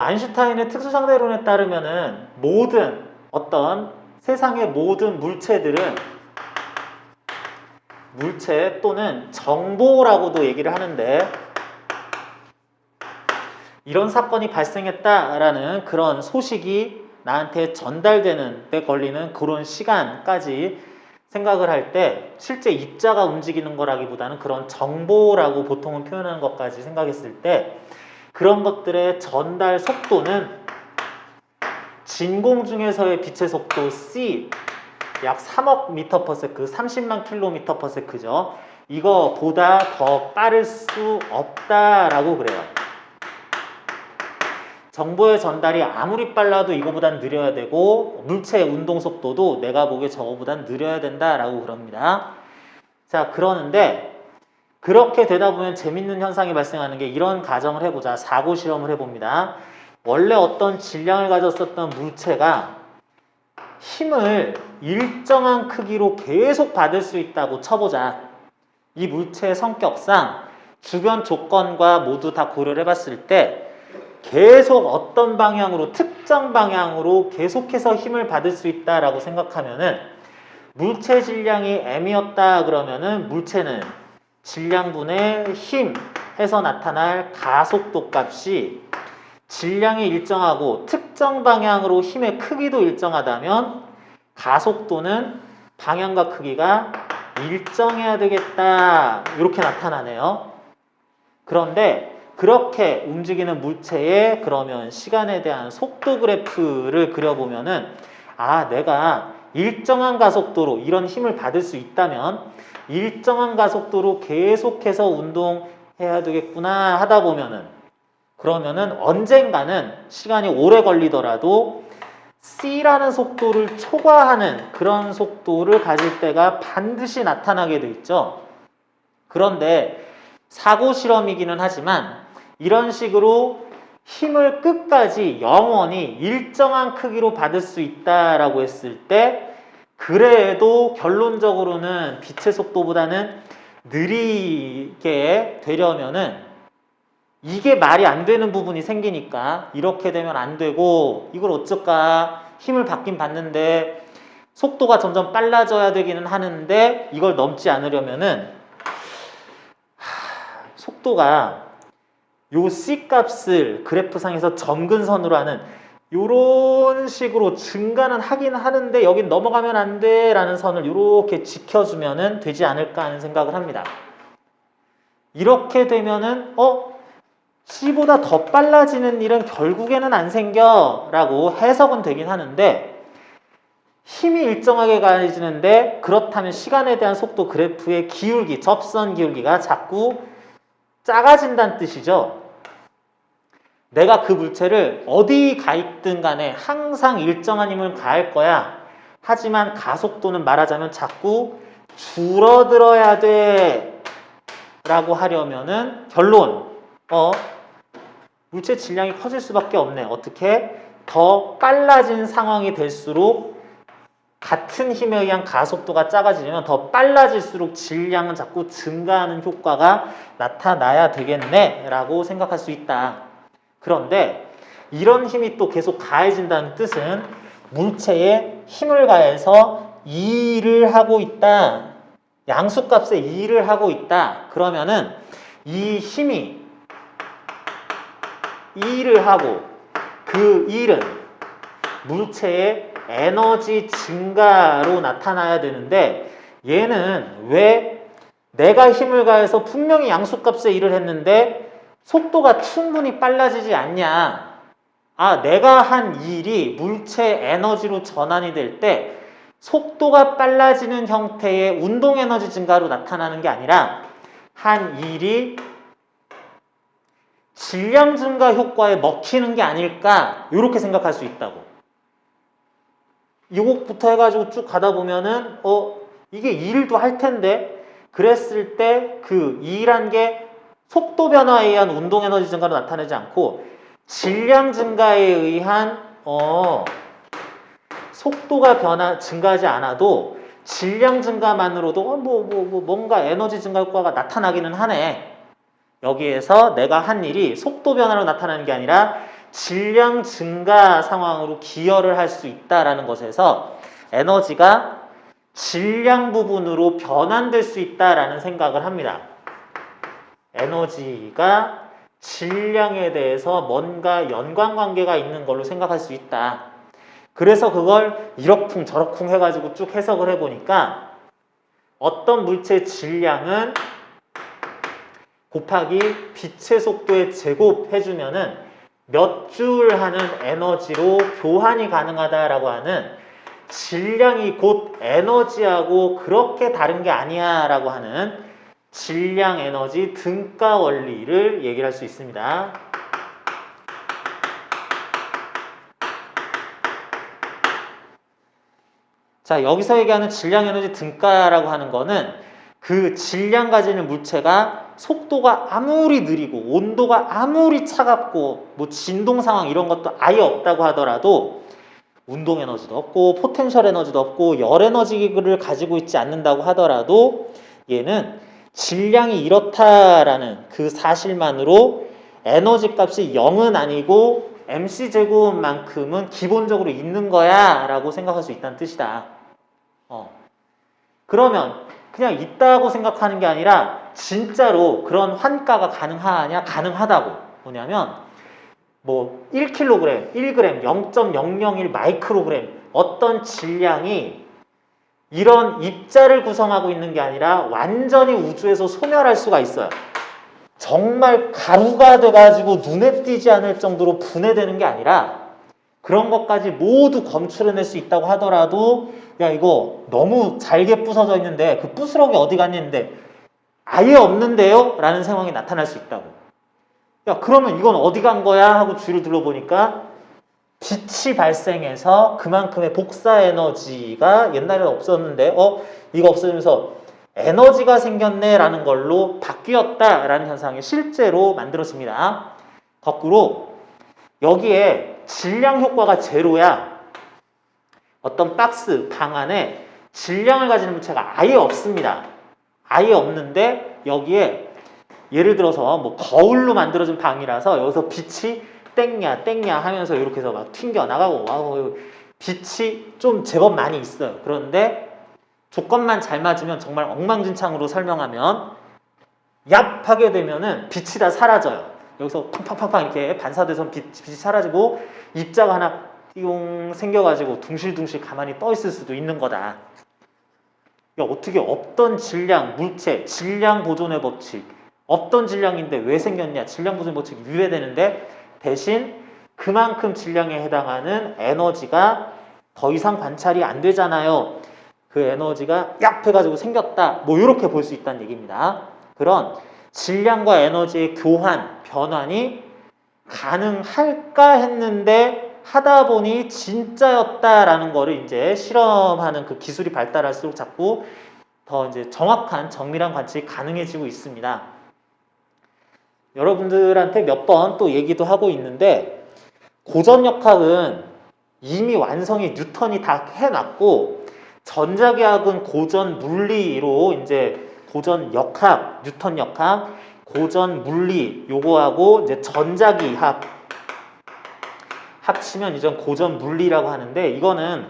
아인슈타인의 특수상대론에 따르면은 모든 어떤 세상의 모든 물체들은 물체 또는 정보라고도 얘기를 하는데, 이런 사건이 발생했다라는 그런 소식이 나한테 전달되는 데 걸리는 그런 시간까지 생각을 할 때 실제 입자가 움직이는 거라기보다는 그런 정보라고 보통은 표현하는 것까지 생각했을 때, 그런 것들의 전달 속도는 진공 중에서의 빛의 속도 c 약 3억 미터 퍼 세크, 30만 킬로미터 퍼 세크죠. 이거보다 더 빠를 수 없다라고 그래요. 정보의 전달이 아무리 빨라도 이거보단 느려야 되고, 물체의 운동 속도도 내가 보기에 저거보단 느려야 된다라고 그럽니다. 자, 그러는데 그렇게 되다 보면 재밌는 현상이 발생하는 게, 이런 가정을 해보자. 사고 실험을 해봅니다. 원래 어떤 질량을 가졌었던 물체가 힘을 일정한 크기로 계속 받을 수 있다고 쳐보자. 이 물체의 성격상 주변 조건과 모두 다 고려를 해봤을 때 계속 어떤 방향으로, 특정 방향으로 계속해서 힘을 받을 수 있다라고 생각하면은, 물체 질량이 m이었다 그러면은 물체는 질량분의 힘 해서 나타날 가속도 값이 질량이 일정하고 특정 방향으로 힘의 크기도 일정하다면 가속도는 방향과 크기가 일정해야 되겠다, 이렇게 나타나네요. 그런데 그렇게 움직이는 물체의 그러면 시간에 대한 속도 그래프를 그려보면은, 아, 내가 일정한 가속도로 이런 힘을 받을 수 있다면 일정한 가속도로 계속해서 운동해야 되겠구나 하다 보면은, 그러면은 언젠가는 시간이 오래 걸리더라도 c라는 속도를 초과하는 그런 속도를 가질 때가 반드시 나타나게 돼 있죠. 그런데 사고 실험이기는 하지만 이런 식으로 힘을 끝까지 영원히 일정한 크기로 받을 수 있다라고 했을 때, 그래도 결론적으로는 빛의 속도보다는 느리게 되려면은 이게 말이 안 되는 부분이 생기니까, 이렇게 되면 안 되고 이걸 어쩔까, 힘을 받긴 받는데 속도가 점점 빨라져야 되기는 하는데 이걸 넘지 않으려면은 속도가 요 C 값을 그래프상에서 점근선으로 하는 요런 식으로 증가는 하긴 하는데 여긴 넘어가면 안 돼 라는 선을 이렇게 지켜주면은 되지 않을까 하는 생각을 합니다. 이렇게 되면은 C보다 더 빨라지는 일은 결국에는 안 생겨 라고 해석은 되긴 하는데, 힘이 일정하게 가해지는데 그렇다면 시간에 대한 속도 그래프의 기울기, 접선 기울기가 자꾸 작아진다는 뜻이죠. 내가 그 물체를 어디 가 있든 간에 항상 일정한 힘을 가할 거야. 하지만 가속도는 말하자면 자꾸 줄어들어야 돼 라고 하려면은 결론, 물체 질량이 커질 수밖에 없네. 어떻게? 더 빨라진 상황이 될수록 같은 힘에 의한 가속도가 작아지면 더 빨라질수록 질량은 자꾸 증가하는 효과가 나타나야 되겠네 라고 생각할 수 있다. 그런데 이런 힘이 또 계속 가해진다는 뜻은 물체에 힘을 가해서 일을 하고 있다, 양수값에 일을 하고 있다. 그러면은 이 힘이 일을 하고 그 일은 물체의 에너지 증가로 나타나야 되는데, 얘는 왜 내가 힘을 가해서 분명히 양수값에 일을 했는데 속도가 충분히 빨라지지 않냐. 아, 내가 한 일이 물체 에너지로 전환이 될 때 속도가 빨라지는 형태의 운동 에너지 증가로 나타나는 게 아니라 한 일이 질량 증가 효과에 먹히는 게 아닐까, 이렇게 생각할 수 있다고. 이곡부터 해가지고 쭉 가다 보면은 이게 일도 할 텐데, 그랬을 때 그 일한 게 속도 변화에 의한 운동 에너지 증가로 나타나지 않고 질량 증가에 의한 속도가 증가하지 않아도 질량 증가만으로도 뭔가 에너지 증가 효과가 나타나기는 하네. 여기에서 내가 한 일이 속도 변화로 나타나는 게 아니라 질량 증가 상황으로 기여를 할 수 있다라는 것에서 에너지가 질량 부분으로 변환될 수 있다라는 생각을 합니다. 에너지가 질량에 대해서 뭔가 연관관계가 있는 걸로 생각할 수 있다. 그래서 그걸 이러쿵 저러쿵 해가지고 쭉 해석을 해보니까 어떤 물체의 질량은 곱하기 빛의 속도의 제곱 해주면은 몇 줄 하는 에너지로 교환이 가능하다라고 하는 질량이 곧 에너지하고 그렇게 다른 게 아니야 라고 하는 질량 에너지 등가 원리를 얘기를 할 수 있습니다. 자, 여기서 얘기하는 질량 에너지 등가라고 하는 거는 그 질량 가지는 물체가 속도가 아무리 느리고 온도가 아무리 차갑고 뭐 진동 상황 이런 것도 아예 없다고 하더라도 운동 에너지도 없고 포텐셜 에너지도 없고 열 에너지를 가지고 있지 않는다고 하더라도 얘는 질량이 이렇다라는 그 사실만으로 에너지 값이 0은 아니고 mc제곱만큼은 기본적으로 있는 거야 라고 생각할 수 있다는 뜻이다. 그러면 그냥 있다고 생각하는 게 아니라 진짜로 그런 환가가 가능하냐? 가능하다고. 뭐냐면 뭐 1kg, 1g, 0.001 마이크로그램 어떤 질량이 이런 입자를 구성하고 있는 게 아니라 완전히 우주에서 소멸할 수가 있어요. 정말 가루가 돼가지고 눈에 띄지 않을 정도로 분해되는 게 아니라 그런 것까지 모두 검출해낼 수 있다고 하더라도 야 이거 너무 잘게 부서져 있는데 그 부스러기 어디 갔는데 아예 없는데요? 라는 상황이 나타날 수 있다고. 야 그러면 이건 어디 간 거야? 하고 주위를 둘러보니까 빛이 발생해서 그만큼의 복사 에너지가 옛날에는 없었는데 이거 없어지면서 에너지가 생겼네 라는 걸로 바뀌었다 라는 현상이 실제로 만들어집니다. 거꾸로 여기에 질량 효과가 제로야. 어떤 박스, 방 안에 질량을 가지는 물체가 아예 없습니다. 아예 없는데 여기에 예를 들어서 뭐 거울로 만들어진 방이라서 여기서 빛이 땡냐 땡냐 하면서 이렇게 해서 막 튕겨 나가고 빛이 좀 제법 많이 있어요. 그런데 조건만 잘 맞으면 정말 엉망진창으로 설명하면 얍 하게 되면은 빛이 다 사라져요. 여기서 팡팡팡팡 이렇게 반사돼서 빛이 사라지고 입자가 하나 띠용 생겨가지고 둥실둥실 가만히 떠 있을 수도 있는 거다. 야, 어떻게 없던 질량, 물체, 질량 보존의 법칙 없던 질량인데 왜 생겼냐? 질량 보존의 법칙이 유예되는데 대신 그만큼 질량에 해당하는 에너지가 더 이상 관찰이 안 되잖아요. 그 에너지가 얍 해가지고 생겼다. 뭐 이렇게 볼 수 있다는 얘기입니다. 그런 질량과 에너지의 교환, 변환이 가능할까 했는데 하다 보니 진짜였다라는 거를 이제 실험하는 그 기술이 발달할수록 자꾸 더 이제 정확한 정밀한 관측이 가능해지고 있습니다. 여러분들한테 몇 번 또 얘기도 하고 있는데 고전역학은 이미 완성이 뉴턴이 다 해놨고 전자계학은 고전 물리로 이제 고전 역학, 뉴턴 역학, 고전 물리 요거하고 이제 전자기학 합치면 이제 고전 물리라고 하는데 이거는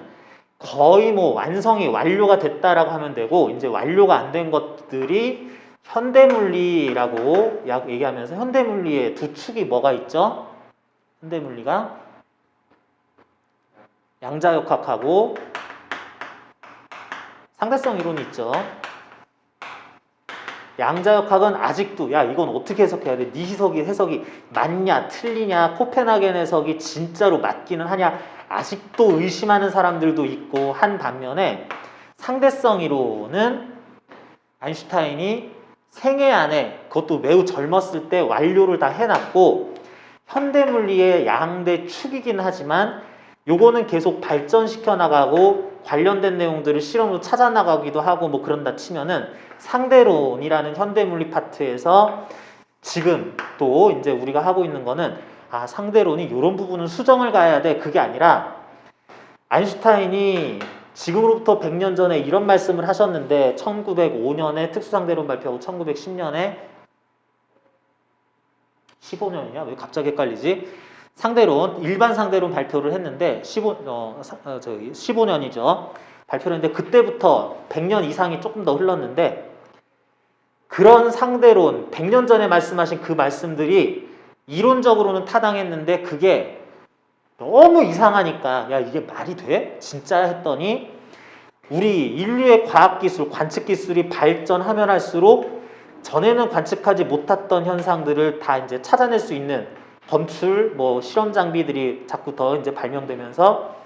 거의 뭐 완성이 완료가 됐다라고 하면 되고 이제 완료가 안 된 것들이 현대물리라고 얘기하면서 현대물리의 두 축이 뭐가 있죠? 현대물리가 양자역학하고 상대성 이론이 있죠. 양자역학은 아직도 야 이건 어떻게 해석해야 돼? 네 해석이 맞냐 틀리냐 코펜하겐 해석이 진짜로 맞기는 하냐 아직도 의심하는 사람들도 있고 한 반면에 상대성 이론은 아인슈타인이 생애 안에 그것도 매우 젊었을 때 완료를 다 해놨고 현대물리의 양대 축이긴 하지만 요거는 계속 발전시켜 나가고 관련된 내용들을 실험으로 찾아 나가기도 하고 뭐 그런다 치면은 상대론이라는 현대물리 파트에서 지금 또 이제 우리가 하고 있는 거는 상대론이 이런 부분은 수정을 가야 돼 그게 아니라 아인슈타인이 지금으로부터 100년 전에 이런 말씀을 하셨는데 1905년에 특수상대론 발표하고 1910년에 15년이냐? 왜 갑자기 헷갈리지? 상대론, 일반 상대론 발표를 했는데 15년이죠. 발표를 했는데 그때부터 100년 이상이 조금 더 흘렀는데 그런 상대론, 100년 전에 말씀하신 그 말씀들이 이론적으로는 타당했는데 그게 너무 이상하니까 야 이게 말이 돼? 진짜 했더니 우리 인류의 과학기술, 관측기술이 발전하면 할수록 전에는 관측하지 못했던 현상들을 다 이제 찾아낼 수 있는 검출, 뭐 실험 장비들이 자꾸 더 이제 발명되면서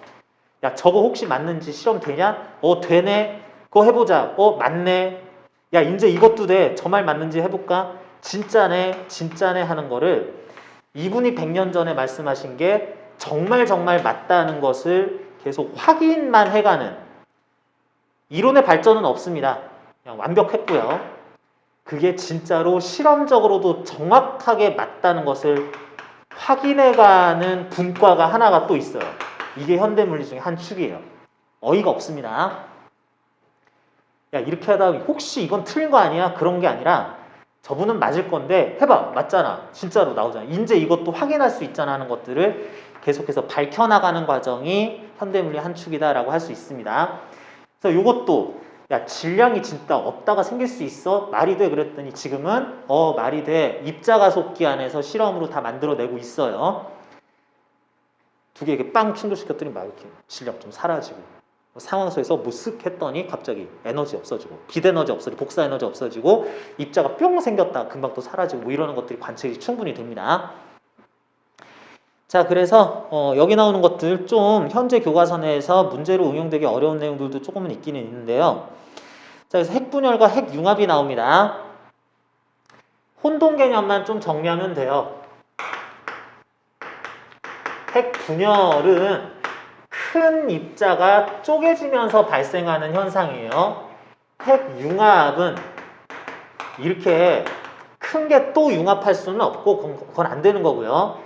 야 저거 혹시 맞는지 실험 되냐? 되네. 그거 해보자. 맞네. 야 이제 이것도 돼. 저 말 맞는지 해볼까? 진짜네. 진짜네 하는 거를 이분이 100년 전에 말씀하신 게 정말 맞다는 것을 계속 확인만 해가는 이론의 발전은 없습니다. 그냥 완벽했고요. 그게 진짜로 실험적으로도 정확하게 맞다는 것을 확인해가는 분과가 하나가 또 있어요. 이게 현대물리 중에 한 축이에요. 어이가 없습니다. 야 이렇게 하다 혹시 이건 틀린 거 아니야? 그런 게 아니라 저분은 맞을 건데 해봐. 맞잖아. 진짜로 나오잖아. 이제 이것도 확인할 수 있잖아 하는 것들을 계속해서 밝혀나가는 과정이 현대물리 한 축이다라고 할 수 있습니다. 그래서 이것도 야 질량이 진짜 없다가 생길 수 있어? 말이 돼? 그랬더니 지금은 말이 돼. 입자가속기 안에서 실험으로 다 만들어내고 있어요. 두 개 이렇게 빵 충돌시켰더니 막 이렇게 질량 좀 사라지고 상황소에서 뭐 쓱 했더니 갑자기 에너지 없어지고 빛에너지 없어지고 복사에너지 없어지고 입자가 뿅 생겼다 금방 또 사라지고 뭐 이러는 것들이 관측이 충분히 됩니다. 자 그래서 여기 나오는 것들 좀 현재 교과서내에서 문제로 응용되기 어려운 내용들도 조금은 있기는 있는데요. 자 그래서 핵분열과 핵융합이 나옵니다. 혼동 개념만 좀 정리하면 돼요. 핵분열은 큰 입자가 쪼개지면서 발생하는 현상이에요. 핵융합은 이렇게 큰 게 또 융합할 수는 없고 그건 안 되는 거고요.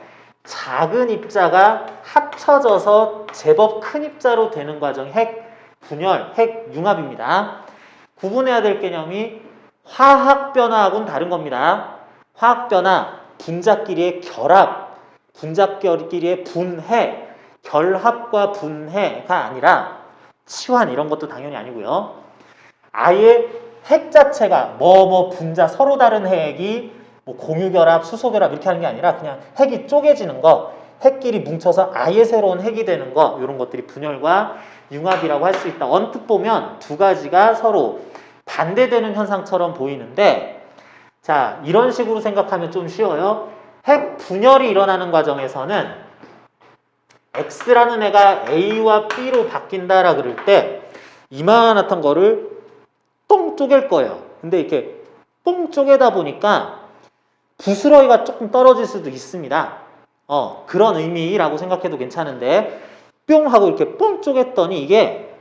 작은 입자가 합쳐져서 제법 큰 입자로 되는 과정이 핵분열, 핵융합입니다. 구분해야 될 개념이 화학변화하고는 다른 겁니다. 화학변화, 분자끼리의 결합, 분자끼리의 분해, 결합과 분해가 아니라 치환 이런 것도 당연히 아니고요. 아예 핵 자체가 분자 서로 다른 핵이 뭐 공유결합, 수소결합 이렇게 하는 게 아니라 그냥 핵이 쪼개지는 거, 핵끼리 뭉쳐서 아예 새로운 핵이 되는 거 이런 것들이 분열과 융합이라고 할 수 있다. 언뜻 보면 두 가지가 서로 반대되는 현상처럼 보이는데 자 이런 식으로 생각하면 좀 쉬워요. 핵 분열이 일어나는 과정에서는 X라는 애가 A와 B로 바뀐다라 그럴 때 이만한 거를 똥 쪼갤 거예요. 근데 이렇게 똥 쪼개다 보니까 부스러기가 조금 떨어질 수도 있습니다. 그런 의미라고 생각해도 괜찮은데 뿅 하고 이렇게 뻥 쪼갰더니 이게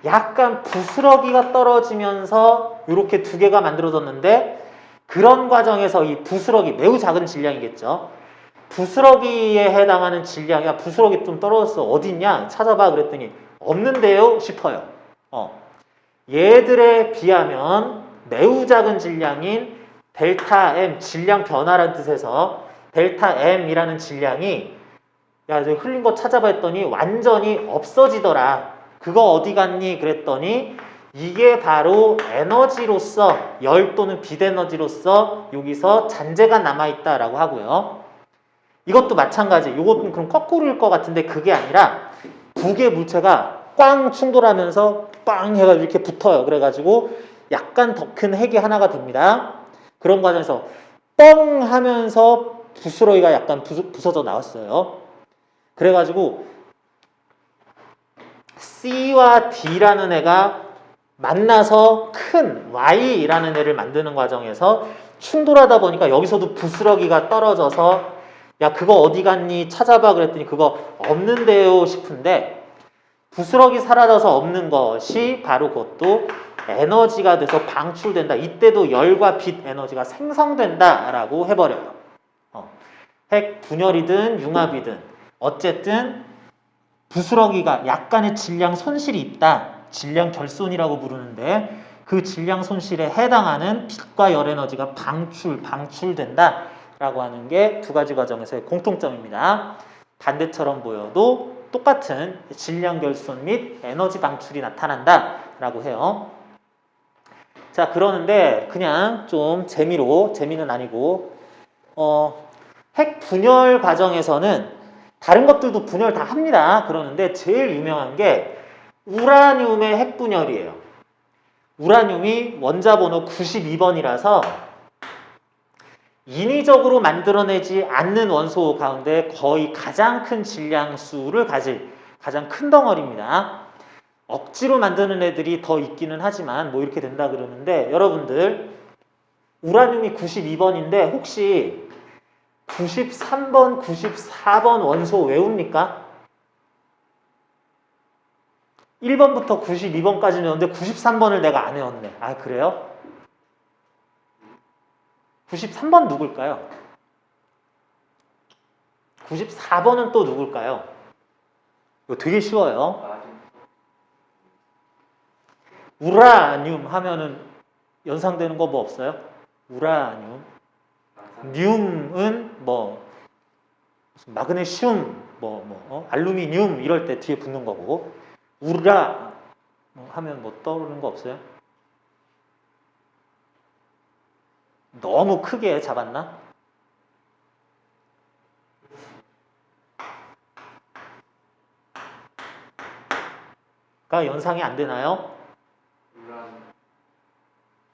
약간 부스러기가 떨어지면서 이렇게 두 개가 만들어졌는데 그런 과정에서 이 부스러기 매우 작은 질량이겠죠. 부스러기에 해당하는 질량이 부스러기 좀 떨어졌어. 어딨냐? 찾아봐. 그랬더니 없는데요? 싶어요. 얘들에 비하면 매우 작은 질량인 델타 M, 질량 변화라는 뜻에서 델타 M이라는 질량이 야, 저 흘린 거 찾아봐 했더니 완전히 없어지더라. 그거 어디 갔니? 그랬더니 이게 바로 에너지로서 열 또는 빛 에너지로서 여기서 잔재가 남아있다라고 하고요. 이것도 마찬가지. 이것도 그럼 거꾸로일 것 같은데 그게 아니라 두 개의 물체가 꽝 충돌하면서 빵 해가지고 이렇게 붙어요. 그래가지고 약간 더 큰 핵이 하나가 됩니다. 그런 과정에서 뻥 하면서 부스러기가 약간 부서져 나왔어요. 그래가지고 C와 D라는 애가 만나서 큰 Y라는 애를 만드는 과정에서 충돌하다 보니까 여기서도 부스러기가 떨어져서 야 그거 어디 갔니 찾아봐 그랬더니 그거 없는데요 싶은데 부스러기 사라져서 없는 것이 바로 그것도 에너지가 돼서 방출된다. 이때도 열과 빛 에너지가 생성된다라고 해버려요. 핵 분열이든 융합이든 어쨌든 부스러기가 약간의 질량 손실이 있다. 질량 결손이라고 부르는데 그 질량 손실에 해당하는 빛과 열 에너지가 방출된다. 라고 하는 게 두 가지 과정에서의 공통점입니다. 반대처럼 보여도 똑같은 질량 결손 및 에너지 방출이 나타난다 라고 해요. 자, 그러는데 그냥 좀 재미는 아니고 핵 분열 과정에서는 다른 것들도 분열 다 합니다. 그러는데 제일 유명한 게 우라늄의 핵 분열이에요. 우라늄이 원자 번호 92번이라서 인위적으로 만들어내지 않는 원소 가운데 거의 가장 큰 질량수를 가질 가장 큰 덩어리입니다. 억지로 만드는 애들이 더 있기는 하지만 뭐 이렇게 된다 그러는데 여러분들 우라늄이 92번인데 혹시 93번, 94번 원소 외웁니까? 1번부터 92번까지 외웠는데 93번을 내가 안 외웠네. 아, 그래요? 93번 누굴까요? 94번은 또 누굴까요? 이거 되게 쉬워요. 우라늄 하면은 연상되는 거 뭐 없어요? 우라늄. 늄은 뭐 마그네슘, 알루미늄 이럴 때 뒤에 붙는 거고 우라 하면 뭐 떠오르는 거 없어요? 너무 크게 잡았나? 가 연상이 안 되나요?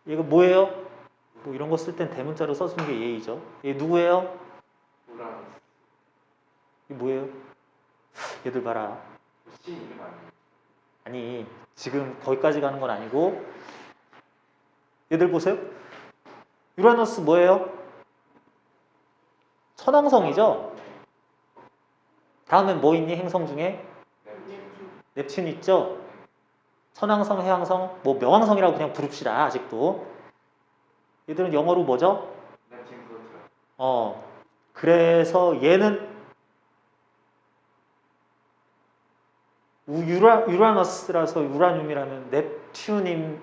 이거 뭐예요? 뭐 이런 거 쓸 땐 대문자로 써주는 게 예의죠. 얘 누구예요? 이게 뭐예요? 얘들 봐라. 아니 지금 거기까지 가는 건 아니고 얘들 보세요. 유라노스 뭐예요? 천왕성이죠? 다음엔 뭐 있니? 행성 중에? 넵튠 있죠? 천왕성, 해왕성, 뭐 명왕성이라고 그냥 부릅시다. 아직도. 얘들은 영어로 뭐죠? 그래서 얘는 유라너스라서 우라늄이라면 넵튠이면은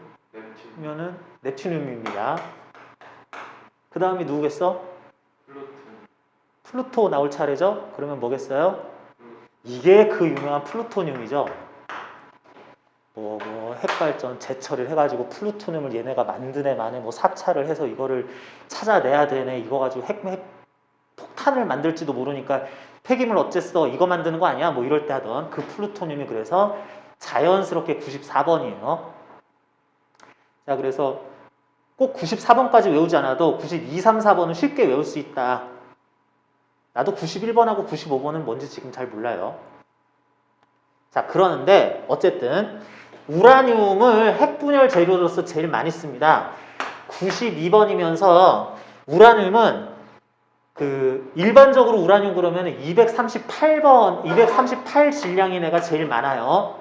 넵튠늄입니다. 그 다음이 누구겠어? 플루토 나올 차례죠? 그러면 뭐겠어요? 이게 그 유명한 플루토늄이죠. 핵발전 재처리를 해가지고 플루토늄을 얘네가 만드네 마네 뭐 사찰을 해서 이거를 찾아내야 되네 이거 가지고 핵 폭탄을 만들지도 모르니까 폐기물 어쨌어 이거 만드는 거 아니야 뭐 이럴 때 하던 그 플루토늄이 그래서 자연스럽게 94번이에요. 자, 그래서 꼭 94번까지 외우지 않아도 92, 3, 4번은 쉽게 외울 수 있다. 나도 91번하고 95번은 뭔지 지금 잘 몰라요. 자, 그러는데 어쨌든 우라늄을 핵분열 재료로서 제일 많이 씁니다. 92번이면서 우라늄은 일반적으로 우라늄 그러면 238번, 238 질량인 애가 제일 많아요.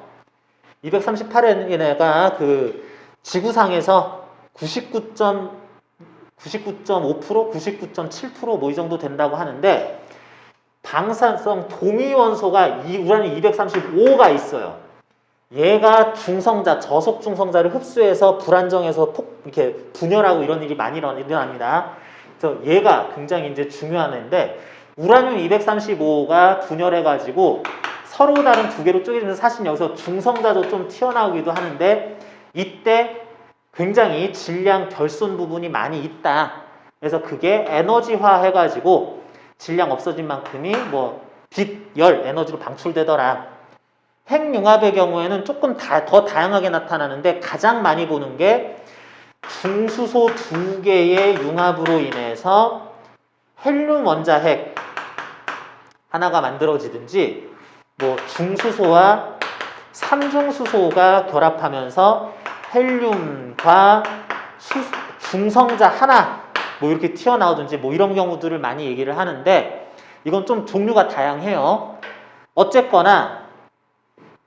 238인 애가 지구상에서 99.5%, 99.7% 뭐 이 정도 된다고 하는데 방사성 동위원소가 우라늄 235가 있어요. 얘가 중성자, 저속 중성자를 흡수해서 불안정해서 이렇게 분열하고 이런 일이 많이 일어납니다. 그래서 얘가 굉장히 이제 중요한 애인데 우라늄 235가 분열해가지고 서로 다른 두 개로 쪼개지면서 사실 여기서 중성자도 좀 튀어나오기도 하는데 이때 굉장히 질량 결손 부분이 많이 있다. 그래서 그게 에너지화 해가지고 질량 없어진 만큼이 빛, 열, 에너지로 방출되더라. 핵융합의 경우에는 조금 더 다양하게 나타나는데 가장 많이 보는 게 중수소 두 개의 융합으로 인해서 헬륨 원자핵 하나가 만들어지든지 중수소와 삼중수소가 결합하면서 헬륨과 중성자 하나 이렇게 튀어나오든지 이런 경우들을 많이 얘기를 하는데 이건 좀 종류가 다양해요. 어쨌거나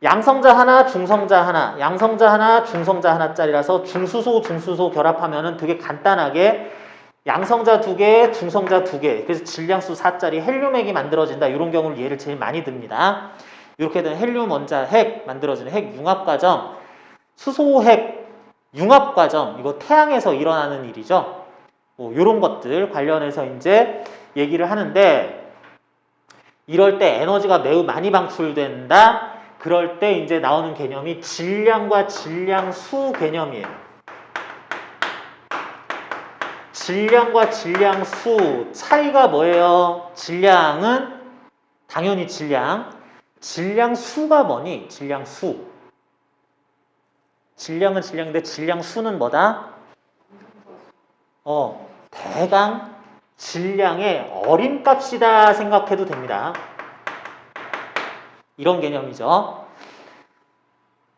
양성자 하나, 중성자 하나, 양성자 하나, 중성자 하나짜리라서 중수소 결합하면은 되게 간단하게 양성자 두 개, 중성자 두 개, 그래서 질량수 4짜리 헬륨핵이 만들어진다. 이런 경우를 예를 제일 많이 듭니다. 이렇게 된 헬륨 원자 핵 만들어지는 핵 융합 과정, 수소핵 융합 과정, 이거 태양에서 일어나는 일이죠. 이런 것들 관련해서 이제 얘기를 하는데 이럴 때 에너지가 매우 많이 방출된다. 그럴 때 이제 나오는 개념이 질량과 질량수 개념이에요. 질량과 질량수 차이가 뭐예요? 질량은 당연히 질량. 질량수가 뭐니? 질량수. 질량은 질량인데 질량수는 뭐다? 대강 질량의 어림값이다 생각해도 됩니다. 이런 개념이죠.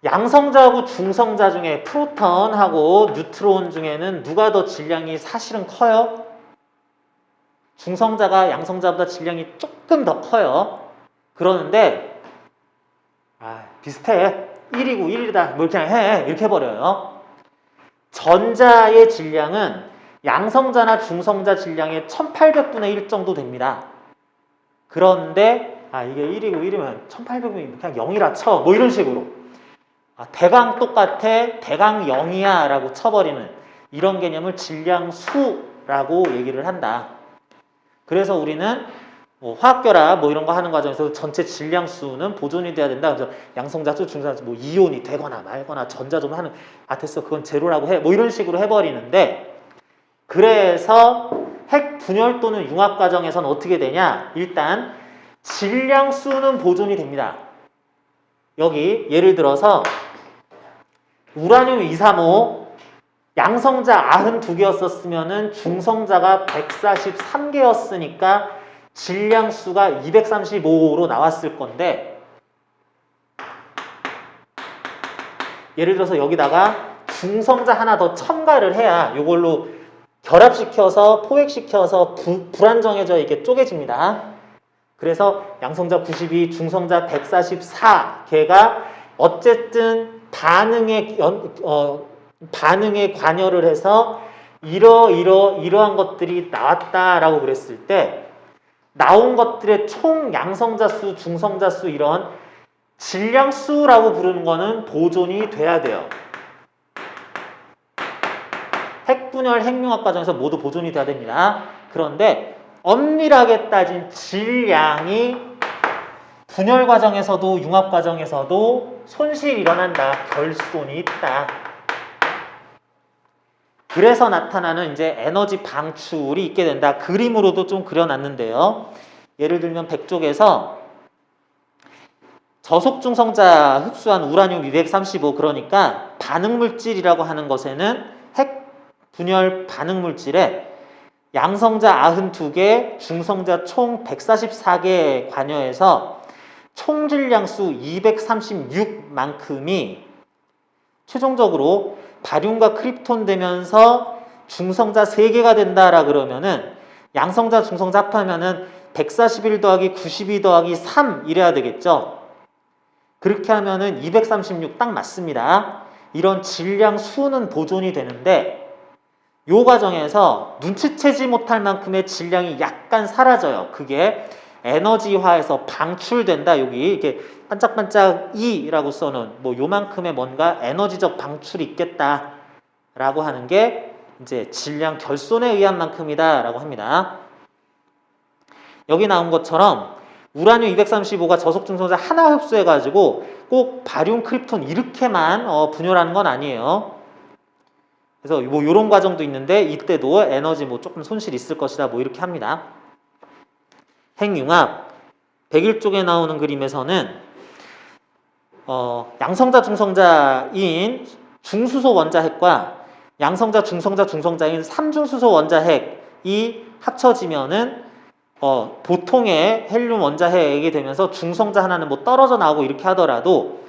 양성자하고 중성자 중에 프로톤하고 뉴트론 중에는 누가 더 질량이 사실은 커요? 중성자가 양성자보다 질량이 조금 더 커요. 그러는데 비슷해. 1이고 1이다. 뭐 그냥 해. 이렇게 해버려요. 전자의 질량은 양성자나 중성자 질량의 1800분의 1 정도 됩니다. 그런데 이게 1이고 1이면 1800분의 그냥 0이라 쳐. 뭐 이런 식으로. 대강 똑같아. 대강 0이야 라고 쳐버리는 이런 개념을 질량수라고 얘기를 한다. 그래서 우리는 화학결합 이런 거 하는 과정에서 전체 질량수는 보존이 돼야 된다. 그래서 양성자수, 중성자수 이온이 되거나 말거나 전자 좀 하는 됐어. 그건 제로라고 해. 이런 식으로 해버리는데 그래서 핵 분열 또는 융합 과정에서는 어떻게 되냐? 일단 질량수는 보존이 됩니다. 여기 예를 들어서 우라늄 235 양성자 92개였었으면은 중성자가 143개였으니까 질량수가 235로 나왔을 건데 예를 들어서 여기다가 중성자 하나 더 첨가를 해야 이걸로 결합시켜서 포획시켜서 불안정해져 이게 쪼개집니다. 그래서 양성자 92, 중성자 144개가 어쨌든 반응에 관여를 해서 이러한 것들이 나왔다라고 그랬을 때 나온 것들의 총 양성자 수, 중성자 수 이런 질량수라고 부르는 거는 보존이 돼야 돼요. 핵분열, 핵융합 과정에서 모두 보존이 돼야 됩니다. 그런데 엄밀하게 따진 질량이 분열 과정에서도 융합 과정에서도 손실이 일어난다. 결손이 있다. 그래서 나타나는 이제 에너지 방출이 있게 된다. 그림으로도 좀 그려놨는데요. 예를 들면 백쪽에서 저속중성자 흡수한 우라늄 235 그러니까 반응물질이라고 하는 것에는 핵 분열 반응물질에 양성자 92개, 중성자 총 144개에 관여해서 총질량수 236만큼이 최종적으로 바륨과 크립톤 되면서 중성자 3개가 된다라 그러면은 양성자, 중성자 합하면은 141 더하기 92 더하기 3 이래야 되겠죠. 그렇게 하면은 236 딱 맞습니다. 이런 질량 수는 보존이 되는데 이 과정에서 눈치채지 못할 만큼의 질량이 약간 사라져요. 그게 에너지화해서 방출된다. 여기 이렇게 반짝반짝 E라고 써놓은 요만큼의 뭔가 에너지적 방출이 있겠다라고 하는 게 이제 질량 결손에 의한 만큼이다라고 합니다. 여기 나온 것처럼 우라늄 235가 저속중성자 하나 흡수해가지고 꼭 바륨, 크립톤 이렇게만 분열하는 건 아니에요. 그래서 이런 과정도 있는데 이때도 에너지 조금 손실이 있을 것이다. 이렇게 합니다. 핵융합 101쪽에 나오는 그림에서는 양성자, 중성자인 중수소 원자핵과 양성자, 중성자인 삼중수소 원자핵이 합쳐지면은 보통의 헬륨 원자핵이 되면서 중성자 하나는 떨어져 나오고 이렇게 하더라도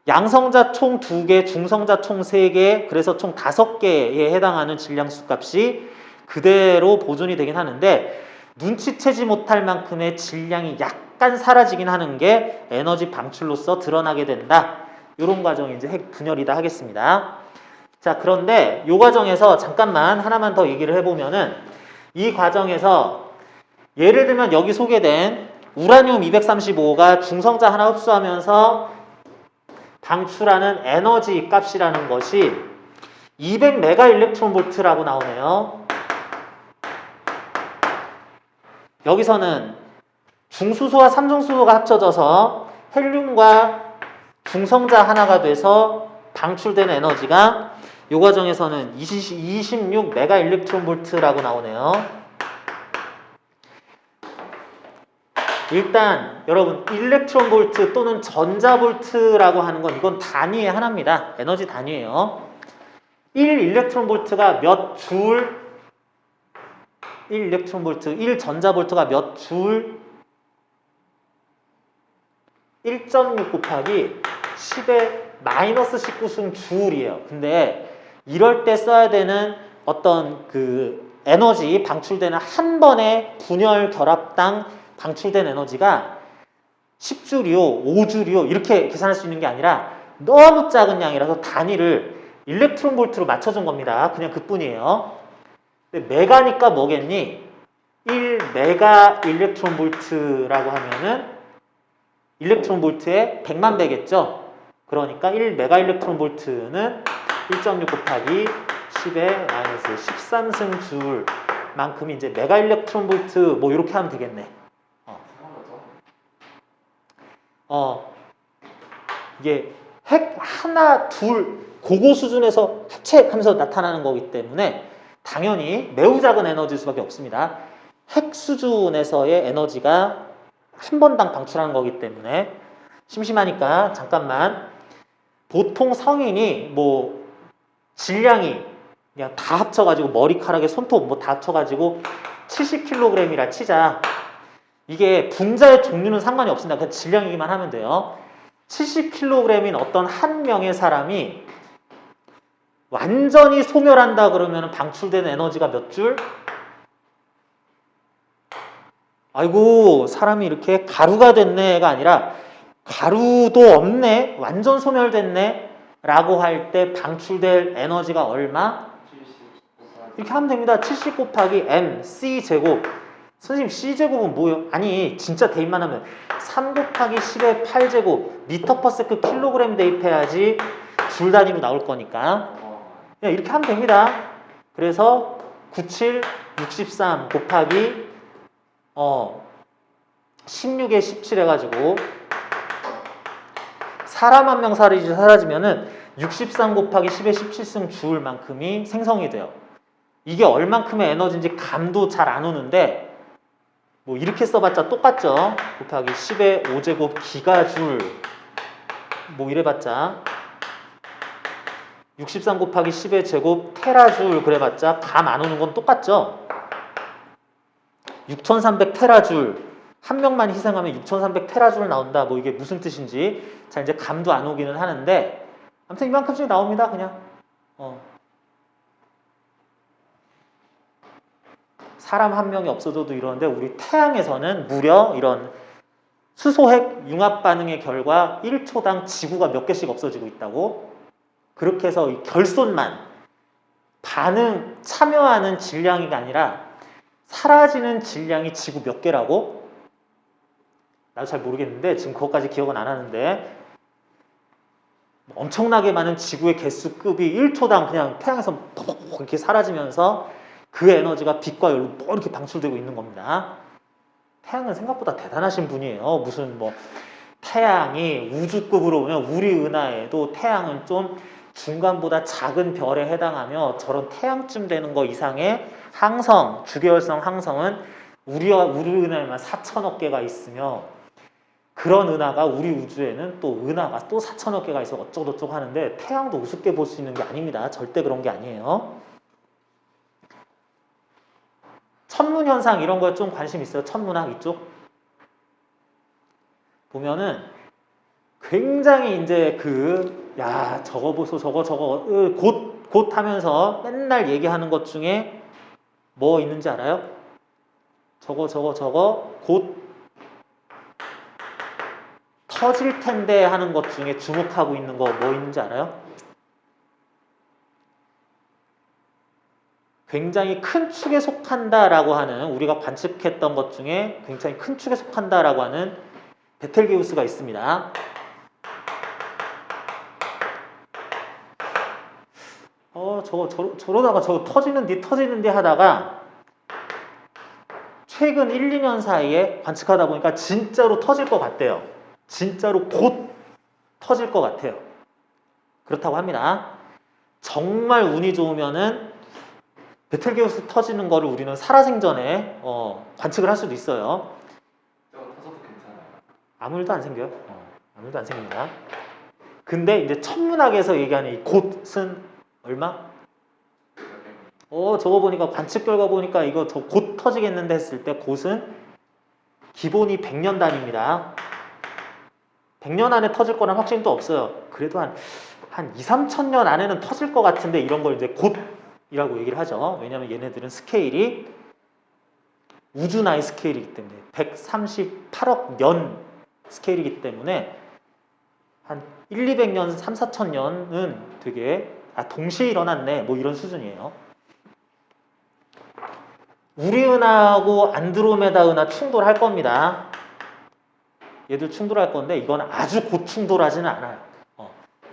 양성자 총 2개, 중성자 총 3개, 그래서 총 5개에 해당하는 질량수 값이 그대로 보존이 되긴 하는데 눈치채지 못할 만큼의 질량이 약간 사라지긴 하는 게 에너지 방출로서 드러나게 된다. 이런 과정이 이제 핵 분열이다 하겠습니다. 자, 그런데 이 과정에서 잠깐만 하나만 더 얘기를 해보면은 이 과정에서 예를 들면 여기 소개된 우라늄 235가 중성자 하나 흡수하면서 방출하는 에너지 값이라는 것이 200메가 일렉트론 볼트라고 나오네요. 여기서는 중수소와 삼중수소가 합쳐져서 헬륨과 중성자 하나가 돼서 방출되는 에너지가 이 과정에서는 26 메가 일렉트론 볼트라고 나오네요. 일단 여러분 일렉트론 볼트 또는 전자 볼트라고 하는 건 이건 단위의 하나입니다. 에너지 단위예요. 1 일렉트론 볼트가 몇 줄, 1 일렉트론 볼트, 1 전자 볼트가 몇 줄, 1.6 곱하기 10의 마이너스 19승 줄이에요. 근데 이럴 때 써야 되는 어떤 그 에너지 방출되는 한 번의 분열 결합당 방출된 에너지가 10줄이요, 5줄이요 이렇게 계산할 수 있는 게 아니라 너무 작은 양이라서 단위를 일렉트론 볼트로 맞춰준 겁니다. 그냥 그뿐이에요. 근데 메가니까 뭐겠니? 1 메가 일렉트론 볼트라고 하면은 일렉트론 볼트에 100만 배겠죠? 그러니까 1 메가 일렉트론 볼트는 1.6 곱하기 10의 마이너스 13승 줄 만큼이 이제 메가 일렉트론 볼트 뭐 이렇게 하면 되겠네. 이게 핵 하나 둘 고고 수준에서 합체하면서 나타나는 거기 때문에 당연히 매우 작은 에너지일 수밖에 없습니다. 핵 수준에서의 에너지가 한 번당 방출하는 거기 때문에 심심하니까 잠깐만 보통 성인이 뭐 질량이 그냥 다 합쳐가지고 머리카락에 손톱 뭐 다 합쳐가지고 70kg이라 치자. 이게 분자의 종류는 상관이 없습니다. 그냥 질량이기만 하면 돼요. 70kg인 어떤 한 명의 사람이 완전히 소멸한다 그러면 방출되는 에너지가 몇 줄? 아이고 사람이 이렇게 가루가 됐네가 아니라 가루도 없네 완전 소멸됐네 라고 할 때 방출될 에너지가 얼마? 이렇게 하면 됩니다. 70 곱하기 mc 제곱. 선생님 c제곱은 뭐예요? 아니 진짜 대입만 하면 3 곱하기 10의 8제곱 미터 퍼 세크 킬로그램 대입해야지 줄 단위로 나올 거니까 그냥 이렇게 하면 됩니다. 그래서 97 63 곱하기 16에 17 해가지고 사람 한 명 사라지면은 63 곱하기 10의 17승 줄 만큼이 생성이 돼요. 이게 얼만큼의 에너지인지 감도 잘 안 오는데 뭐 이렇게 써봤자 똑같죠. 곱하기 10의 5제곱 기가줄 뭐 이래봤자 63 곱하기 10의 제곱 테라줄 그래봤자 감 안 오는 건 똑같죠. 6300 테라줄 한 명만 희생하면 6300 테라줄 나온다. 뭐 이게 무슨 뜻인지 자 이제 감도 안 오기는 하는데 아무튼 이만큼씩 나옵니다. 그냥 사람 한 명이 없어져도 이러는데 우리 태양에서는 무려 이런 수소핵 융합 반응의 결과 1초당 지구가 몇 개씩 없어지고 있다고. 그렇게 해서 이 결손만 반응 참여하는 질량이 아니라 사라지는 질량이 지구 몇 개라고? 나도 잘 모르겠는데 지금 그것까지 기억은 안 하는데 엄청나게 많은 지구의 개수급이 1초당 그냥 태양에서 이렇게 사라지면서 그 에너지가 빛과 열로 뭐 이렇게 방출되고 있는 겁니다. 태양은 생각보다 대단하신 분이에요. 무슨 뭐 태양이 우주급으로 오면 우리 은하에도 태양은 좀 중간보다 작은 별에 해당하며 저런 태양쯤 되는 거 이상의 항성, 주계열성 항성은 우리 은하에만 4천억 개가 있으며 그런 은하가 우리 우주에는 또 은하가 또 4천억 개가 있어 어쩌고저쩌고 하는데 태양도 우습게 볼 수 있는 게 아닙니다. 절대 그런 게 아니에요. 천문현상 이런 거에 좀 관심 있어요? 천문학 이쪽? 보면은 굉장히 이제 야 저거 보소 저거 곧 하면서 맨날 얘기하는 것 중에 뭐 있는지 알아요? 저거 곧 터질 텐데 하는 것 중에 주목하고 있는 거 뭐 있는지 알아요? 굉장히 큰 축에 속한다라고 하는 우리가 관측했던 것 중에 굉장히 큰 축에 속한다라고 하는 베텔게우스가 있습니다. 저러다가 저거 터지는디 하다가 최근 1, 2년 사이에 관측하다 보니까 진짜로 터질 것 같대요. 진짜로 곧 터질 것 같아요. 그렇다고 합니다. 정말 운이 좋으면은 베텔게우스 터지는 거를 우리는 살아생전에 관측을 할 수도 있어요. 저거 터져도 괜찮아요. 아무 일도 안 생겨요. 아무 일도 안 생깁니다. 근데 이제 천문학에서 얘기하는 이 곧은 얼마? 저거 보니까 관측 결과 보니까 이거 저 곧 터지겠는데 했을 때 곧은 기본이 100년 단위입니다. 100년 안에 터질 거란 확신이 또 없어요. 그래도 한 2, 3천 년 안에는 터질 것 같은데 이런 걸 이제 곧이라고 얘기를 하죠. 왜냐하면 얘네들은 스케일이 우주나이 스케일이기 때문에 138억 년 스케일이기 때문에 한 1, 200년, 3, 4천 년은 되게 동시에 일어났네 뭐 이런 수준이에요. 우리 은하하고 안드로메다 은하 충돌할 겁니다. 얘들 충돌할 건데 이건 아주 곧 충돌하지는 않아요.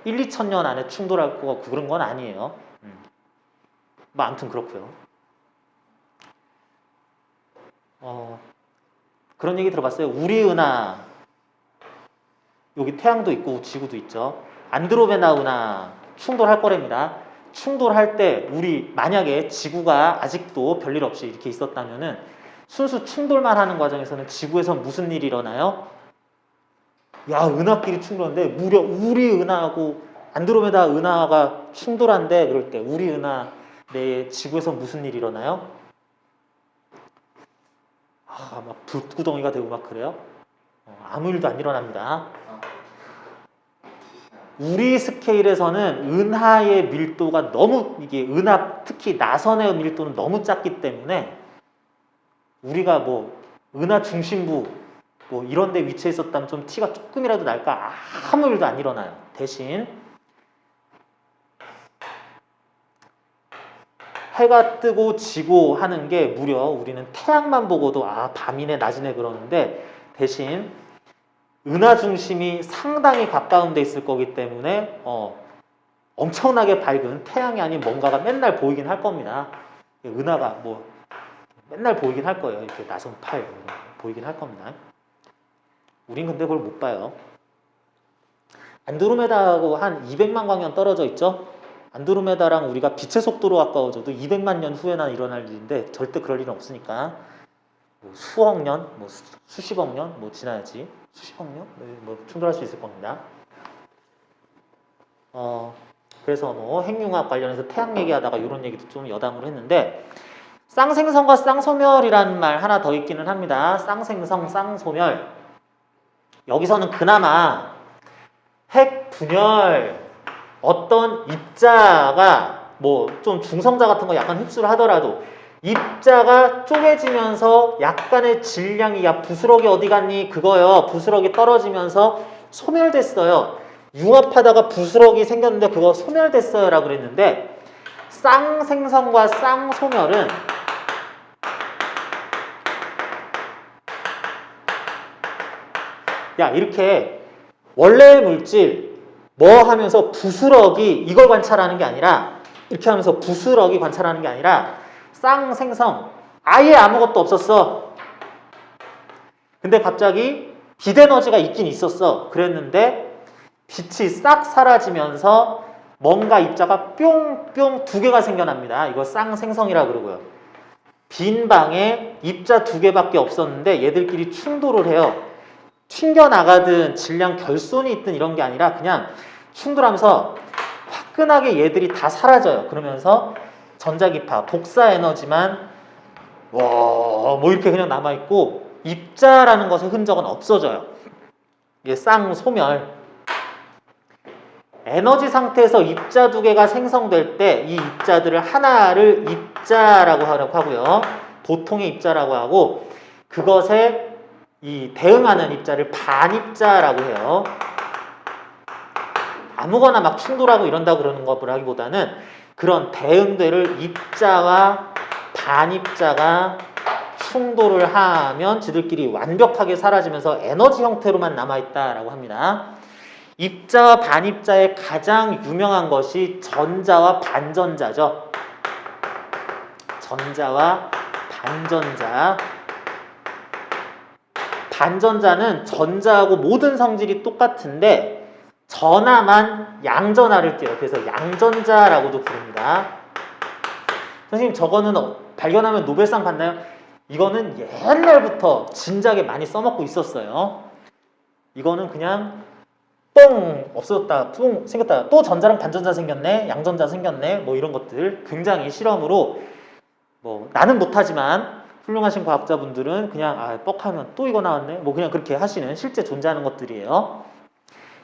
1, 2천 년 안에 충돌할 거 그런 건 아니에요. 뭐 아무튼 그렇고요. 그런 얘기 들어봤어요. 우리 은하 여기 태양도 있고 지구도 있죠. 안드로메다 은하 충돌할 거랍니다. 충돌할 때 우리 만약에 지구가 아직도 별일 없이 이렇게 있었다면은 순수 충돌만 하는 과정에서는 지구에서 무슨 일이 일어나요? 야, 은하끼리 충돌하는데 무려 우리 은하하고 안드로메다 은하가 충돌한데 그럴 때 우리 은하 내에 지구에서 무슨 일이 일어나요? 막 불구덩이가 되고 막 그래요? 아무 일도 안 일어납니다. 우리 스케일에서는 은하의 밀도가 너무 이게 은하 특히 나선의 밀도는 너무 작기 때문에 우리가 뭐 은하 중심부 뭐 이런 데 위치해 있었다면 좀 티가 조금이라도 날까? 아무 일도 안 일어나요. 대신 해가 뜨고 지고 하는 게 무려 우리는 태양만 보고도 밤이네 낮이네 그러는데 대신 은하 중심이 상당히 가까운 데 있을 거기 때문에 엄청나게 밝은 태양이 아닌 뭔가가 맨날 보이긴 할 겁니다. 은하가 뭐 맨날 보이긴 할 거예요. 이렇게 나선 팔 보이긴 할 겁니다. 우린 근데 그걸 못 봐요. 안드로메다하고 한 200만 광년 떨어져 있죠? 안드로메다랑 우리가 빛의 속도로 가까워져도 200만 년 후에나 일어날 일인데 절대 그럴 일은 없으니까 뭐 수억 년, 뭐 수십억 년 뭐 지나야지. 수십억 년? 뭐 충돌할 수 있을 겁니다. 그래서 뭐 핵융합 관련해서 태양 얘기하다가 이런 얘기도 좀 여담으로 했는데 쌍생성과 쌍소멸이라는 말 하나 더 있기는 합니다. 쌍생성, 쌍소멸. 여기서는 그나마 핵 분열 어떤 입자가 뭐 좀 중성자 같은 거 약간 흡수를 하더라도 입자가 쪼개지면서 약간의 질량이 야 부스러기 어디 갔니? 그거요. 부스러기 떨어지면서 소멸됐어요. 융합하다가 부스러기 생겼는데 그거 소멸됐어요 라고 그랬는데 쌍생성과 쌍소멸은 야 이렇게 원래 물질 뭐 하면서 부스러기 이걸 관찰하는 게 아니라 이렇게 하면서 부스러기 관찰하는 게 아니라 쌍생성 아예 아무것도 없었어. 근데 갑자기 빛에너지가 있긴 있었어. 그랬는데 빛이 싹 사라지면서 뭔가 입자가 뿅뿅 두 개가 생겨납니다. 이거 쌍생성이라 그러고요. 빈 방에 입자 두 개밖에 없었는데 얘들끼리 충돌을 해요. 튕겨나가든 질량 결손이 있든 이런 게 아니라 그냥 충돌하면서 화끈하게 얘들이 다 사라져요. 그러면서 전자기파, 복사 에너지만 뭐 이렇게 그냥 남아있고 입자라는 것의 흔적은 없어져요. 이게 쌍소멸. 에너지 상태에서 입자 두 개가 생성될 때 이 입자들을 하나를 입자라고 하고요. 보통의 입자라고 하고 그것에 이 대응하는 입자를 반입자라고 해요. 아무거나 막 충돌하고 이런다고 그러는 것보다는 그런 대응들을 입자와 반입자가 충돌을 하면 지들끼리 완벽하게 사라지면서 에너지 형태로만 남아있다라고 합니다. 입자와 반입자의 가장 유명한 것이 전자와 반전자죠. 전자와 반전자. 반전자는 전자하고 모든 성질이 똑같은데 전하만 양전하를 띄어요. 그래서 양전자라고도 부릅니다. 선생님 저거는 발견하면 노벨상 받나요? 이거는 옛날부터 진작에 많이 써먹고 있었어요. 이거는 그냥 뻥 없어졌다, 뿡 생겼다, 또 전자랑 반전자 생겼네, 양전자 생겼네, 뭐 이런 것들 굉장히 실험으로 뭐 나는 못하지만 훌륭하신 과학자분들은 그냥 뻑하면 또 이거 나왔네, 뭐 그냥 그렇게 하시는 실제 존재하는 것들이에요.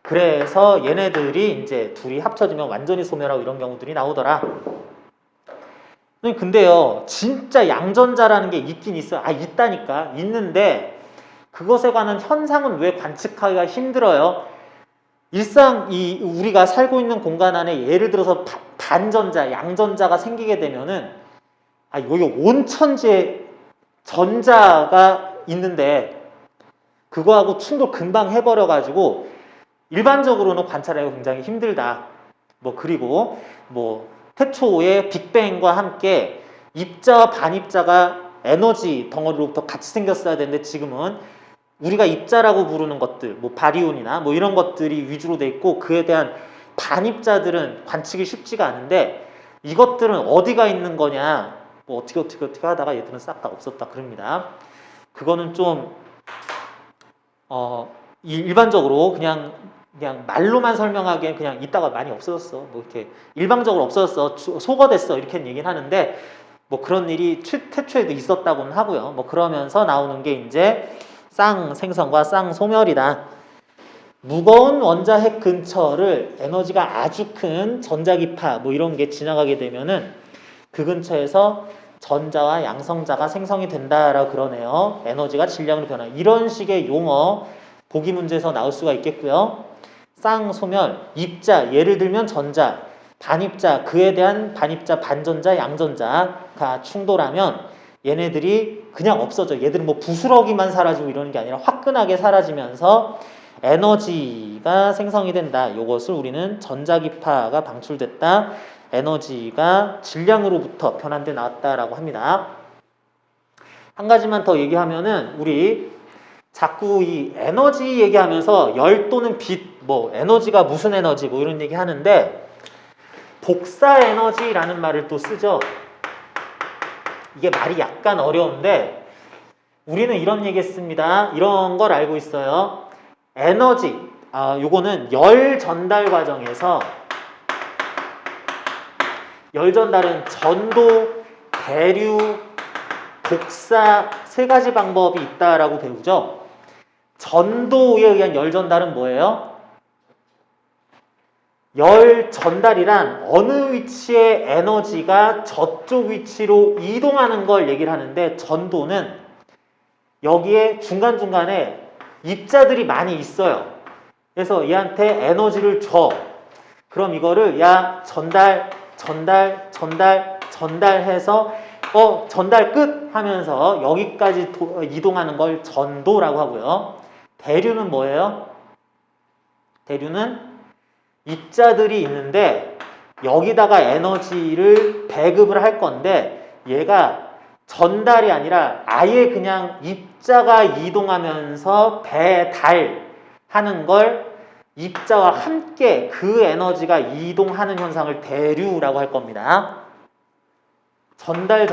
그래서 얘네들이 이제 둘이 합쳐지면 완전히 소멸하고 이런 경우들이 나오더라. 근데요, 진짜 양전자라는 게 있긴 있어요. 있다니까. 있는데 그것에 관한 현상은 왜 관측하기가 힘들어요? 일상 우리가 살고 있는 공간 안에 예를 들어서 반전자, 양전자가 생기게 되면은 여기 온 천지에 전자가 있는데 그거하고 충돌 금방 해버려 가지고 일반적으로는 관찰하기가 굉장히 힘들다. 그리고 태초의 빅뱅과 함께 입자와 반입자가 에너지 덩어리로부터 같이 생겼어야 되는데 지금은 우리가 입자라고 부르는 것들, 바리온이나 이런 것들이 위주로 돼 있고 그에 대한 반입자들은 관측이 쉽지가 않은데 이것들은 어디가 있는 거냐, 어떻게 하다가 얘들은 싹 다 없었다 그럽니다. 그거는 좀 일반적으로 그냥 말로만 설명하기엔 그냥 있다가 많이 없어졌어. 이렇게 일방적으로 없어졌어. 소거됐어. 이렇게 얘기는 하는데 그런 일이 태초에도 있었다고는 하고요. 그러면서 나오는 게 이제 쌍생성과 쌍소멸이다. 무거운 원자핵 근처를 에너지가 아주 큰 전자기파 이런 게 지나가게 되면은 그 근처에서 전자와 양성자가 생성이 된다라고 그러네요. 에너지가 질량으로 변화. 이런 식의 용어 보기 문제에서 나올 수가 있겠고요. 쌍소멸, 입자, 예를 들면 전자, 반입자, 그에 대한 반입자, 반전자, 양전자가 충돌하면 얘네들이 그냥 없어져. 얘들은 부스러기만 사라지고 이러는 게 아니라 화끈하게 사라지면서 에너지가 생성이 된다. 이것을 우리는 전자기파가 방출됐다. 에너지가 질량으로부터 변환돼 나왔다라고 합니다. 한 가지만 더 얘기하면은 우리 자꾸 이 에너지 얘기하면서 열 또는 빛, 에너지가 무슨 에너지 이런 얘기 하는데 복사 에너지라는 말을 또 쓰죠. 이게 말이 약간 어려운데 우리는 이런 얘기 했습니다. 이런 걸 알고 있어요. 에너지, 요거는 열 전달 과정에서 열 전달은 전도, 대류, 복사 세 가지 방법이 있다라고 배우죠. 전도에 의한 열 전달은 뭐예요? 열 전달이란 어느 위치의 에너지가 저쪽 위치로 이동하는 걸 얘기를 하는데 전도는 여기에 중간중간에 입자들이 많이 있어요. 그래서 얘한테 에너지를 줘. 그럼 이거를 전달해서 전달 끝 하면서 여기까지 이동하는 걸 전도라고 하고요. 대류는 뭐예요? 대류는 입자들이 있는데 여기다가 에너지를 배급을 할 건데 얘가 전달이 아니라 아예 그냥 입자가 이동하면서 배달하는 걸 입자와 함께 그 에너지가 이동하는 현상을 대류라고 할 겁니다. 전달,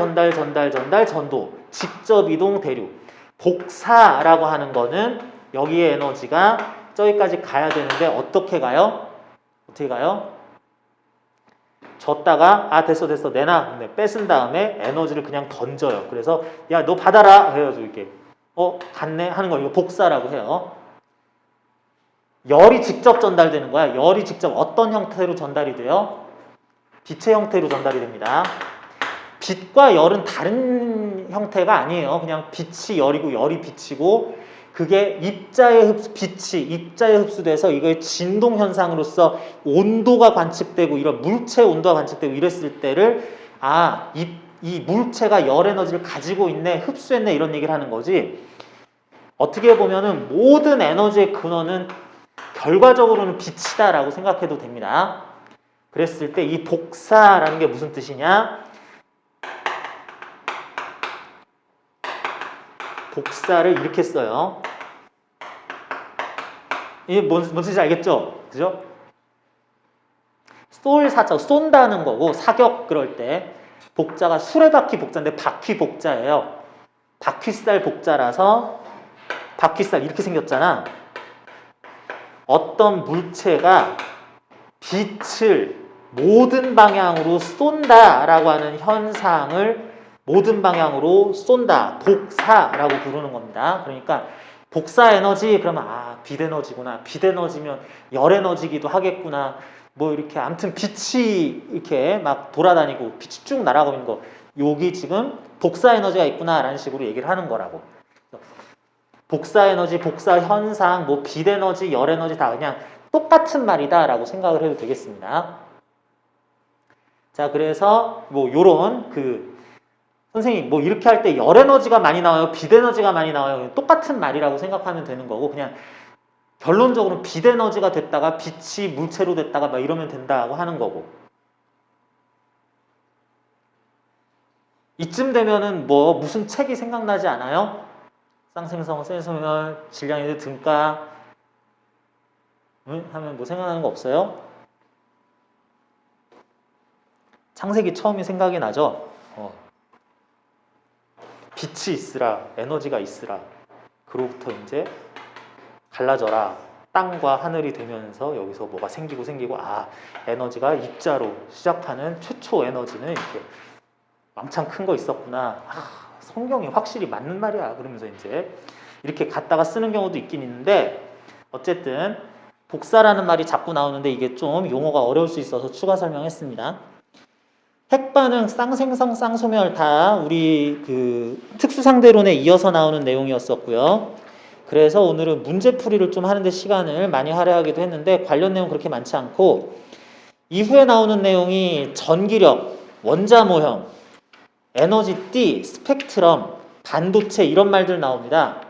전도, 직접 이동, 대류. 복사라고 하는 거는 여기에 에너지가 저기까지 가야 되는데 어떻게 가요? 줬다가 됐어 내놔. 뺏은 다음에 에너지를 그냥 던져요. 그래서 야 너 받아라 해가지고 이렇게 갔네 하는 거 이거 복사라고 해요. 열이 직접 전달되는 거야. 열이 직접 어떤 형태로 전달이 돼요? 빛의 형태로 전달이 됩니다. 빛과 열은 다른 형태가 아니에요. 그냥 빛이 열이고 열이 빛이고 그게 입자에 흡수돼서 이거의 진동 현상으로서 온도가 관측되고 이런 물체 온도가 관측되고 이랬을 때를 이 물체가 열 에너지를 가지고 있네, 흡수했네 이런 얘기를 하는 거지. 어떻게 보면은 모든 에너지의 근원은 결과적으로는 빛이다라고 생각해도 됩니다. 그랬을 때 이 복사라는 게 무슨 뜻이냐? 복사를 이렇게 써요. 이게 뭔 뜻인지 알겠죠? 그죠? 쏠 사자, 쏜다는 거고 사격 그럴 때 복자가 수레바퀴 복자인데 바퀴 복자예요. 바퀴살 복자라서 바퀴살 이렇게 생겼잖아. 어떤 물체가 빛을 모든 방향으로 쏜다라고 하는 현상을 모든 방향으로 쏜다, 복사라고 부르는 겁니다. 그러니까 복사 에너지 그러면 빛 에너지구나. 빛 에너지면 열 에너지기도 하겠구나. 뭐 이렇게 아무튼 빛이 이렇게 막 돌아다니고 빛이 쭉 날아가고 있는 거. 여기 지금 복사 에너지가 있구나라는 식으로 얘기를 하는 거라고. 복사 에너지, 복사 현상, 뭐 빛 에너지, 열 에너지 다 그냥 똑같은 말이다라고 생각을 해도 되겠습니다. 자, 그래서 뭐 요런 선생님 뭐 이렇게 할 때 열 에너지가 많이 나와요, 빛 에너지가 많이 나와요. 똑같은 말이라고 생각하면 되는 거고 그냥 결론적으로 빛 에너지가 됐다가 빛이 물체로 됐다가 막 이러면 된다고 하는 거고. 이쯤 되면은 뭐 무슨 책이 생각나지 않아요? 쌍생성, 센소멸, 질량이들 등가 하면 뭐 생각나는 거 없어요? 창세기 처음이 생각이 나죠? 빛이 있으라, 에너지가 있으라. 그로부터 이제 갈라져라. 땅과 하늘이 되면서 여기서 뭐가 생기고 에너지가 입자로 시작하는 최초 에너지는 이렇게 왕창 큰 거 있었구나. 성경이 확실히 맞는 말이야. 그러면서 이제 이렇게 갖다가 쓰는 경우도 있긴 있는데 어쨌든 복사라는 말이 자꾸 나오는데 이게 좀 용어가 어려울 수 있어서 추가 설명했습니다. 핵반응, 쌍생성, 쌍소멸 다 우리 특수상대론에 이어서 나오는 내용이었었고요. 그래서 오늘은 문제풀이를 좀 하는데 시간을 많이 할애하기도 했는데 관련 내용 그렇게 많지 않고 이후에 나오는 내용이 전기력, 원자모형, 에너지띠, 스펙트럼, 반도체 이런 말들 나옵니다.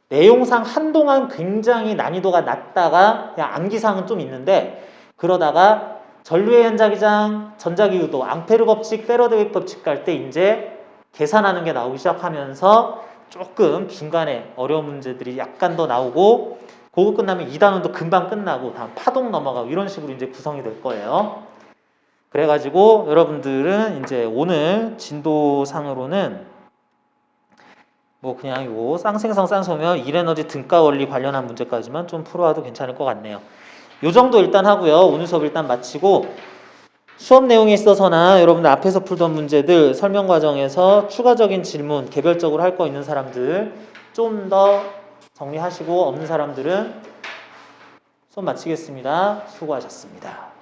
내용상 한동안 굉장히 난이도가 낮다가 그냥 암기사항은 좀 있는데 그러다가 전류의 현자기장, 전자기유도, 앙페르 법칙, 페러데이 법칙 갈 때 이제 계산하는 게 나오기 시작하면서 조금 중간에 어려운 문제들이 약간 더 나오고 그거 끝나면 2단원도 금방 끝나고 다음 파동 넘어가고 이런 식으로 이제 구성이 될 거예요. 그래가지고 여러분들은 이제 오늘 진도상으로는 뭐 그냥 요 쌍생성, 쌍소멸, 일에너지 등가 원리 관련한 문제까지만 좀 풀어와도 괜찮을 것 같네요. 요 정도 일단 하고요. 오늘 수업 일단 마치고 수업 내용에 있어서나 여러분들 앞에서 풀던 문제들 설명 과정에서 추가적인 질문 개별적으로 할 거 있는 사람들 좀 더 정리하시고 없는 사람들은 수업 마치겠습니다. 수고하셨습니다.